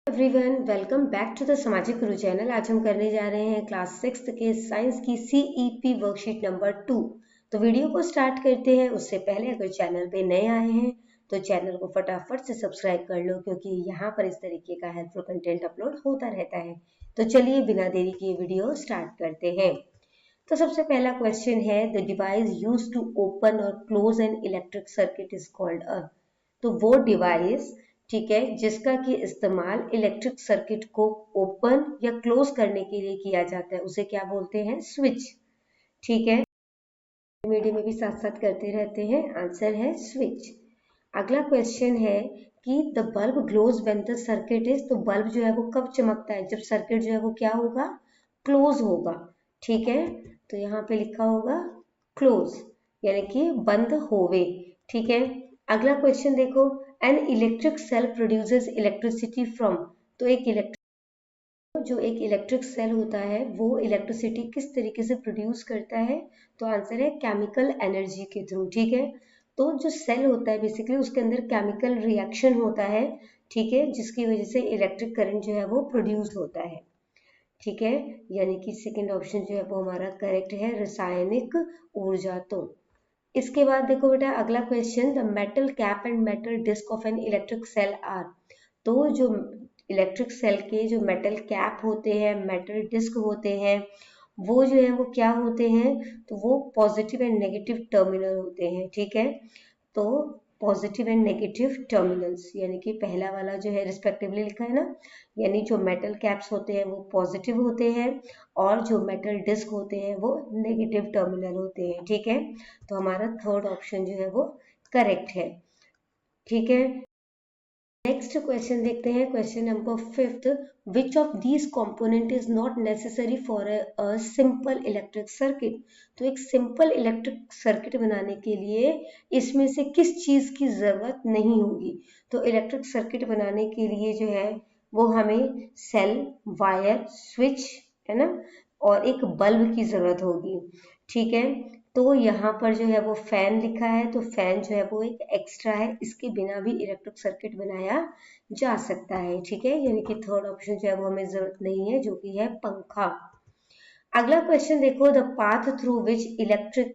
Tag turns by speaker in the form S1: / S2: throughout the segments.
S1: Everyone welcome back to the Samajik Guru channel. आज हम करने जा रहे हैं क्लास 6 के साइंस की सीईपी वर्कशीट नंबर 2। तो वीडियो को स्टार्ट करते हैं। उससे पहले अगर चैनल पे नए आए हैं तो चैनल को फटाफट से सब्सक्राइब कर लो, क्योंकि यहाँ पर इस तरीके का हेल्पफुल कंटेंट अपलोड होता रहता है। तो चलिए बिना देरी किए वीडियो स्टार्ट करते हैं। तो सबसे पहला क्वेश्चन है, the device use to open और close an electric circuit is called a. तो वो डिवाइस, ठीक है, जिसका कि इस्तेमाल इलेक्ट्रिक सर्किट को ओपन या क्लोज करने के लिए किया जाता है, उसे क्या बोलते हैं? स्विच। ठीक है, मीडिया में भी साथ साथ करते रहते हैं। आंसर है स्विच। अगला क्वेश्चन है कि the bulb glows when the circuit is. तो बल्ब जो है वो कब चमकता है? जब सर्किट जो है वो क्या होगा? क्लोज होगा। ठीक है, तो यहाँ पे लिखा होगा क्लोज, यानी कि बंद होवे। ठीक है, अगला क्वेश्चन देखो, an electric cell produces electricity from. तो जो एक इलेक्ट्रिक सेल होता है वो इलेक्ट्रिसिटी किस तरीके से प्रोड्यूस करता है? तो आंसर है केमिकल एनर्जी के थ्रू। ठीक है, तो जो सेल होता है बेसिकली उसके अंदर केमिकल रिएक्शन होता है, ठीक है, जिसकी वजह से इलेक्ट्रिक करंट जो है वो प्रोड्यूस होता है। ठीक है, यानी कि सेकेंड ऑप्शन जो है वो हमारा करेक्ट है, रासायनिक ऊर्जा। तो इसके बाद देखो बेटा अगला question, the metal cap and metal disc of an electric cell are. तो जो इलेक्ट्रिक सेल के जो मेटल कैप होते हैं, मेटल डिस्क होते हैं, वो जो है वो क्या होते हैं? तो वो पॉजिटिव एंड नेगेटिव टर्मिनल होते हैं। ठीक है, तो पॉजिटिव एंड नेगेटिव टर्मिनल्स, यानी कि पहला वाला जो है रिस्पेक्टिवली लिखा है ना, यानी जो मेटल कैप्स होते हैं वो पॉजिटिव होते हैं और जो मेटल डिस्क होते हैं वो नेगेटिव टर्मिनल होते हैं। ठीक है, तो हमारा थर्ड ऑप्शन जो है वो करेक्ट है। ठीक है, नेक्स्ट क्वेश्चन देखते हैं, question number 5th, which of these component is not necessary for a simple electric circuit. तो एक सिंपल इलेक्ट्रिक सर्किट बनाने के लिए इसमें से किस चीज की जरूरत नहीं होगी? तो इलेक्ट्रिक सर्किट बनाने के लिए जो है वो हमें सेल, वायर, स्विच, है ना, और एक बल्ब की जरूरत होगी। ठीक है, तो यहाँ पर जो है वो फैन लिखा है, तो फैन जो है वो एक एक्स्ट्रा है, इसके बिना भी इलेक्ट्रिक सर्किट बनाया जा सकता है। ठीक है, यानी कि थर्ड ऑप्शन जो है वो हमें जरूरत नहीं है, जो कि है पंखा। अगला क्वेश्चन देखो, the path through which electric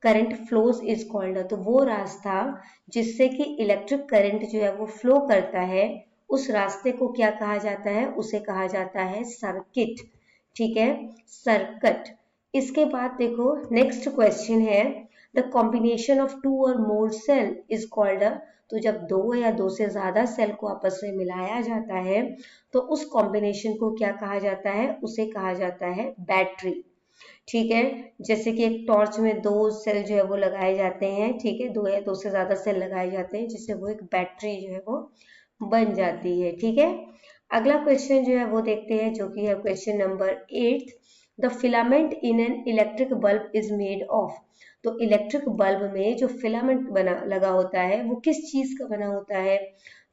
S1: current flows is called. तो वो रास्ता जिससे कि इलेक्ट्रिक करंट जो है वो फ्लो करता है, उस रास्ते को क्या कहा जाता है? उसे कहा जाता है सर्किट। ठीक है, सर्किट। इसके बाद देखो नेक्स्ट क्वेश्चन है, द कॉम्बिनेशन ऑफ टू और मोर सेल इज कॉल्ड अ। तो जब दो या दो से ज्यादा सेल को आपस में मिलाया जाता है तो उस कॉम्बिनेशन को क्या कहा जाता है? उसे कहा जाता है बैटरी। ठीक है, जैसे कि एक टॉर्च में दो सेल जो है वो लगाए जाते हैं, ठीक है, दो या दो से ज्यादा सेल लगाए जाते हैं, जिससे वो एक बैटरी जो है वो बन जाती है। ठीक है, अगला क्वेश्चन जो है वो देखते हैं, जो कि है question number 8, the filament in an electric bulb is made of. तो इलेक्ट्रिक बल्ब में जो फिलामेंट बना लगा होता है वो किस चीज का बना होता है?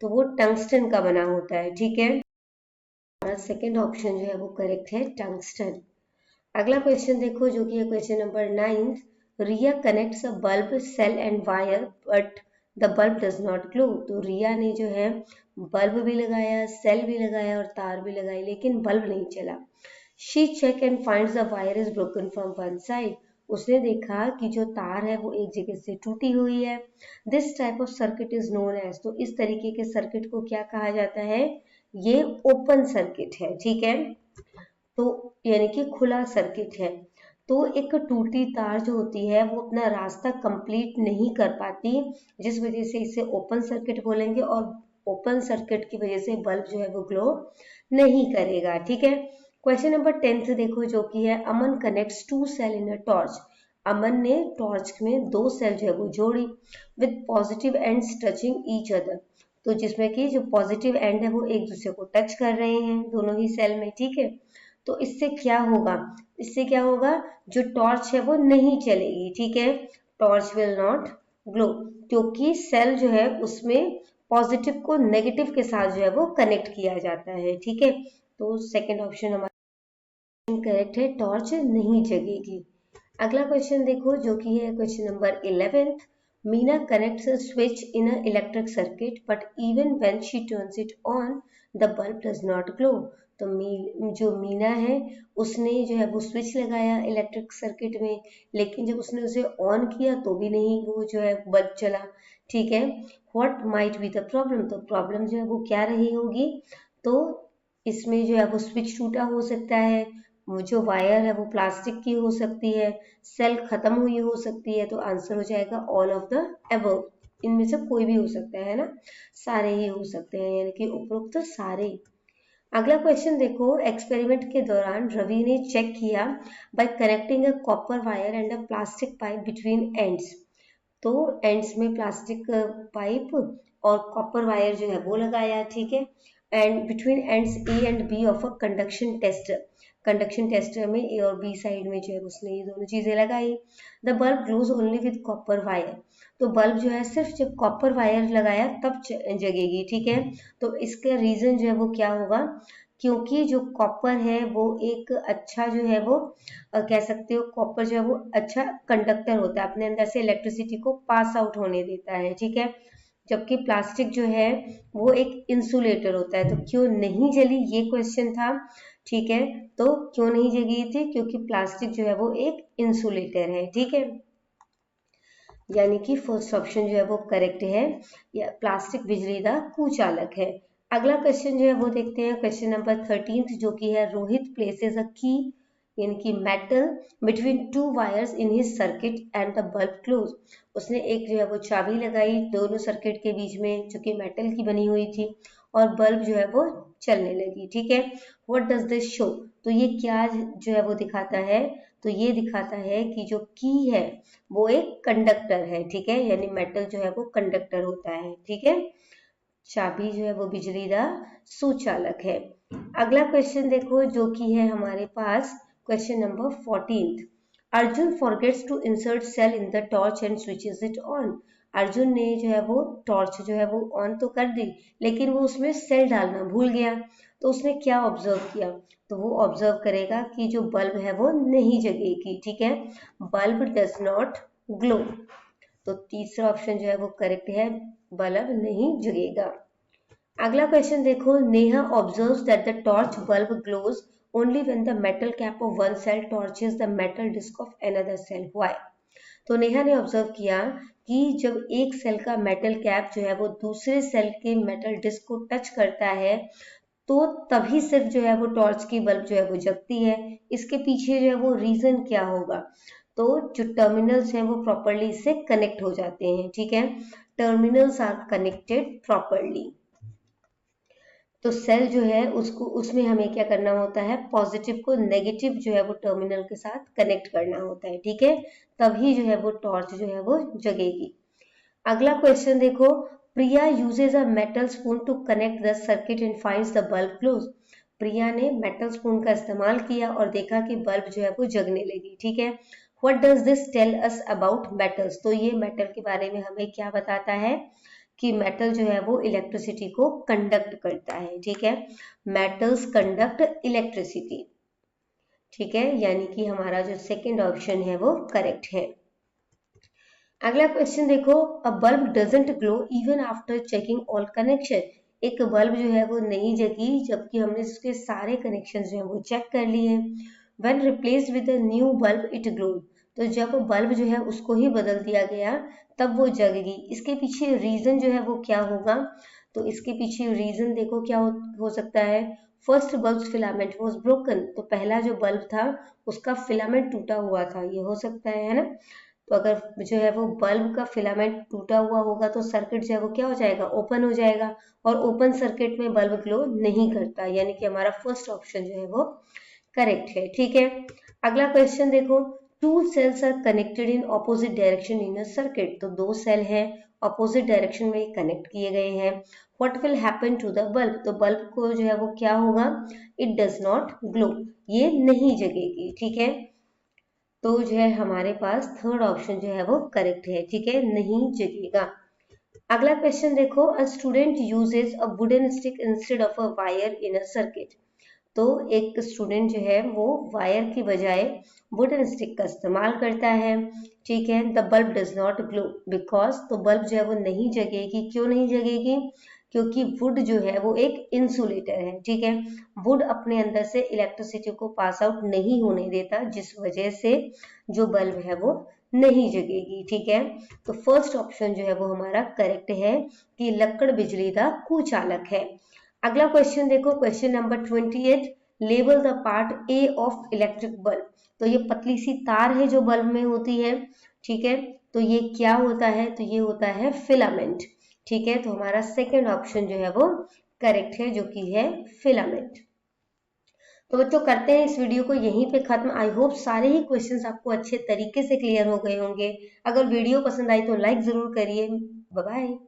S1: तो वो टंगस्टन का बना होता है। ठीक है, हमारा सेकेंड ऑप्शन जो है वो करेक्ट है, टंगस्टन। अगला क्वेश्चन देखो, जो कि है question number 9, Riya connects a bulb, cell and wire but the bulb does not glow. तो रिया ने जो है बल्ब भी लगाया, सेल भी लगाया और तार भी लगाई, लेकिन बल्ब नहीं चला। She check and finds the wire is broken from one side. उसने देखा कि जो तार है वो एक जगह से टूटी हुई है। This type of circuit is known as. तो इस तरीके के सर्किट को क्या कहा जाता है? ये ओपन सर्किट है। ठीक है, तो यानी कि खुला सर्किट है। तो एक टूटी तार जो होती है वो अपना रास्ता कंप्लीट नहीं कर पाती, जिस वजह से इसे ओपन सर्किट बोलेंगे, और ओपन सर्किट की वजह से बल्ब जो है वो ग्लो नहीं करेगा। ठीक है, क्वेश्चन नंबर 10 देखो, जो कि है Aman connects to cell in a torch. Aman ने टॉर्च में दो सेल जो है वो जोड़ी with positive ends touching each other. तो जिसमें कि जो पॉजिटिव एंड है वो एक दूसरे को टच कर रहे हैं दोनों ही सेल में। ठीक है, तो इससे क्या होगा? इससे क्या होगा? जो टॉर्च है वो नहीं चलेगी। ठीक है, टॉर्च विल नॉट ग्लो, क्योंकि सेल जो है उसमें पॉजिटिव को नेगेटिव के साथ जो है वो कनेक्ट किया जाता है। ठीक है, तो सेकंड ऑप्शन हमारा करेक्ट है, टॉर्च नहीं जगेगी। अगला क्वेश्चन देखो, जो कि है question number 11, Meena connects a switch in an electric circuit, but even when she turns it on, the bulb does not glow. तो जो मीना है उसने जो है वो स्विच लगाया इलेक्ट्रिक सर्किट में, लेकिन जब उसने उसे ऑन किया तो भी नहीं वो जो है बल्ब चला। ठीक है, what might be the problem, तो प्रॉब्लम जो है वो क्या रही होगी, तो इसमें जो है वो स्विच टूटा हो सकता है, वो जो वायर है वो प्लास्टिक की हो सकती है, सेल खत्म हुई हो सकती है। तो आंसर हो जाएगा ऑल ऑफ द अबव, इनमें से कोई भी हो सकता है ना, सारे ही हो सकते हैं, यानी कि उपरोक्त तो सारे। अगला क्वेश्चन देखो, एक्सपेरिमेंट के दौरान रवि ने चेक किया by connecting a copper wire and a plastic pipe between ends. तो एंड्स में प्लास्टिक पाइप और कॉपर वायर जो है वो लगाया। ठीक है, and between ends A and B of a conduction tester में ए और बी साइड में जो है उसने ये दोनों चीजें लगाई। The bulb glows only with copper wire, तो बल्ब जो है सिर्फ जब कॉपर वायर लगाया तब जगेगी। ठीक है, तो इसका रीजन जो है वो क्या होगा, क्योंकि जो कॉपर है वो एक अच्छा जो है वो कह सकते हो कॉपर जो है वो अच्छा कंडक्टर होता है, अपने अंदर से इलेक्ट्रिसिटी को पास आउट होने देता है। ठीक है, जबकि प्लास्टिक जो है वो एक इंसुलेटर होता है। तो क्यों नहीं जली, ये क्वेश्चन था। ठीक है, तो क्यों नहीं जगी थी, क्योंकि प्लास्टिक जो है वो एक इंसुलेटर है। ठीक है, यानी कि फर्स्ट ऑप्शन जो है वो करेक्ट है, या प्लास्टिक बिजली का कुचालक है। अगला क्वेश्चन जो है वो देखते हैं, क्वेश्चन नंबर 13 जो कि है रोहित प्लेसेस अ की यानी कि metal between two wires in his circuit and the bulb close. उसने एक जो है वो चाबी लगाई दोनों सर्किट के बीच में जो कि मेटल की बनी हुई थी, और बल्ब जो है वो चलने लगी। ठीक है, व्हाट डज दिस शो, तो ये क्या जो है वो दिखाता है, तो ये दिखाता है कि जो की है वो एक कंडक्टर है। ठीक है, यानी मेटल जो है वो कंडक्टर होता है। ठीक है, चाबी जो है वो बिजली का सुचालक है। अगला क्वेश्चन देखो जो कि है हमारे पास question number 14। Arjun forgets to insert cell in the torch and switches it on. Arjun ने जो है वो टॉर्च जो है वो ऑन तो कर दी, लेकिन वो उसमें सेल डालना भूल गया। तो उसने क्या ऑब्जर्व किया, तो वो ऑब्जर्व करेगा कि जो बल्ब है वो नहीं जगेगी। ठीक है, बल्ब डज नॉट ग्लो, तो तीसरा ऑप्शन जो है वो करेक्ट है, बल्ब नहीं जगेगा। अगला क्वेश्चन देखो, Neha observes that the torch bulb glows only when the metal cap of one cell touches the metal disc of another cell, why. तो नेहा ने ऑब्जर्व किया कि जब एक सेल का मेटल कैप जो है वो दूसरे सेल के मेटल डिस्क को टच करता है तो तभी सिर्फ जो है वो टॉर्च की बल्ब जो है वो जगती है। इसके पीछे जो है वो रीजन क्या होगा, तो जो टर्मिनल्स हैं वो प्रॉपरली इससे कनेक्ट हो जाते हैं। ठीक है, टर्मिनल्स आर कनेक्टेड प्रॉपरली, तो सेल जो है उसको उसमें हमें क्या करना होता है, पॉजिटिव को नेगेटिव जो है वो टर्मिनल के साथ कनेक्ट करना होता है। ठीक है, तभी जो है वो टॉर्च जो है वो जगेगी। अगला क्वेश्चन देखो, Priya uses a metal spoon to connect the circuit and finds the bulb close. Priya ने मेटल स्पून का इस्तेमाल किया और देखा कि बल्ब जो है वो जगने लगी। ठीक है, what does this tell us about metals, तो ये मेटल के बारे में हमें क्या बताता है कि मेटल जो है वो इलेक्ट्रिसिटी को कंडक्ट करता है। ठीक है, मेटल्स कंडक्ट इलेक्ट्रिसिटी। ठीक है, यानी कि हमारा जो सेकंड ऑप्शन है वो करेक्ट है। अगला क्वेश्चन देखो, अ bulb doesn't glow even after checking all connection. एक बल्ब जो है वो नहीं जगी जबकि हमने इसके सारे कनेक्शन जो है वो चेक कर लिए। When replaced with a new bulb it glow, तो जब बल्ब जो है उसको ही बदल दिया गया तब वो जगेगी। इसके पीछे रीजन जो है वो क्या होगा, तो इसके पीछे रीजन देखो क्या हो सकता है। First bulb filament was broken, तो पहला जो बल्ब था उसका फिलामेंट टूटा हुआ था, ये हो सकता है ना। तो अगर जो है वो बल्ब का फिलामेंट टूटा हुआ होगा तो सर्किट जो है वो क्या हो जाएगा, ओपन हो जाएगा, और ओपन सर्किट में बल्ब ग्लो नहीं करता, यानी कि हमारा फर्स्ट ऑप्शन जो है वो करेक्ट है। ठीक है, अगला क्वेश्चन देखो, two cells are connected in opposite direction in a circuit. तो दो सेल हैं ऑपोजिट डायरेक्शन में कनेक्ट किए गए हैं। What will happen to the bulb, तो बल्ब को जो है वो क्या होगा, इट डज नॉट ग्लो, ये नहीं जगेगी। ठीक है, तो जो है हमारे पास थर्ड ऑप्शन जो है वो करेक्ट है। ठीक है, नहीं जगेगा। अगला क्वेश्चन देखो, a student uses a wooden stick instead of a wire in a circuit. तो एक स्टूडेंट जो है वो वायर की बजाय वुडन स्टिक का इस्तेमाल करता है। ठीक है, the bulb does not glow because, तो बल्ब जो है वो नहीं जगेगी। क्यों नहीं जगेगी? क्योंकि वुड जो है वो एक इंसुलेटर है। ठीक है, वुड अपने अंदर से इलेक्ट्रिसिटी को पास आउट नहीं होने देता, जिस वजह से जो बल्ब है वो नहीं जगेगी। ठीक है, तो फर्स्ट ऑप्शन जो है वो हमारा करेक्ट है कि लक्कड़ बिजली का कुचालक है। अगला क्वेश्चन देखो, question number 28, label the part A of electric bulb. तो ये पतली सी तार है जो बल्ब में होती है। ठीक है, तो ये क्या होता है? तो ये होता है फिलामेंट। ठीक है, तो हमारा सेकंड ऑप्शन जो है वो करेक्ट है, जो कि है फिलामेंट। तो बच्चों करते हैं इस वीडियो को यहीं पे खत्म। आई होप सारे ही क्वेश्चंस आपको अच्छे तरीके से क्लियर हो गए होंगे। अगर वीडियो पसंद आई तो लाइक जरूर करिए। Bye bye.